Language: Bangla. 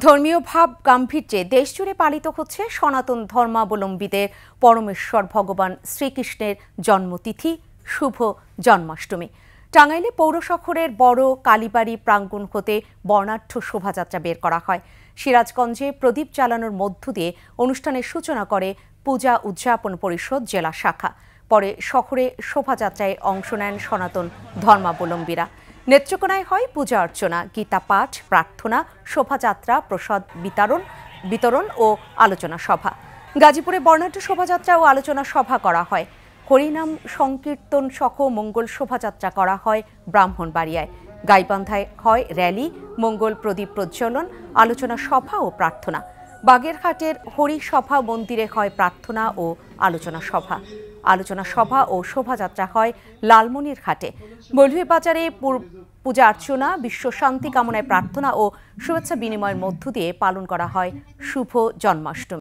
ধর্মীয় ভাব গাম্ভীর্যে দেশজুড়ে পালিত হচ্ছে সনাতন ধর্মাবলম্বীদের পরমেশ্বর ভগবান শ্রীকৃষ্ণের জন্মতিথি শুভ জন্মাষ্টমী। টাঙ্গাইলে পৌর শহরের বড় কালীবাড়ি প্রাঙ্গণ হতে বর্ণাঢ্য শোভাযাত্রা বের করা হয়। সিরাজগঞ্জে প্রদীপ জ্বালানোর মধ্য দিয়ে অনুষ্ঠানের সূচনা করে পূজা উদযাপন পরিষদ জেলা শাখা। পরে শহরে শোভাযাত্রায় অংশ নেন সনাতন ধর্মাবলম্বীরা। নেত্রকোনায় হয় পূজা অর্চনা, গীতা পাঠ, প্রার্থনা, শোভাযাত্রা, প্রসাদ বিতরণ ও আলোচনা সভা। গাজীপুরে বর্ণাঢ্য শোভাযাত্রা ও আলোচনা সভা করা হয়। হরিনাম সংকীর্তন সহ মঙ্গল শোভাযাত্রা করা হয় ব্রাহ্মণবাড়িয়ায়। গাইবান্ধায় হয় র্যালি, মঙ্গল প্রদীপ প্রজ্বলন, আলোচনা সভা ও প্রার্থনা। বাগেরহাটের হরিসভা মন্দিরে হয় প্রার্থনা ও আলোচনা সভা ও শোভাযাত্রা হয় লালমনিরহাটে। মৌলভীবাজারে পূজা অর্চনা, বিশ্ব শান্তি কামনায় প্রার্থনা ও শুভেচ্ছা বিনিময়ের মধ্য দিয়ে পালন করা হয় শুভ জন্মাষ্টমী।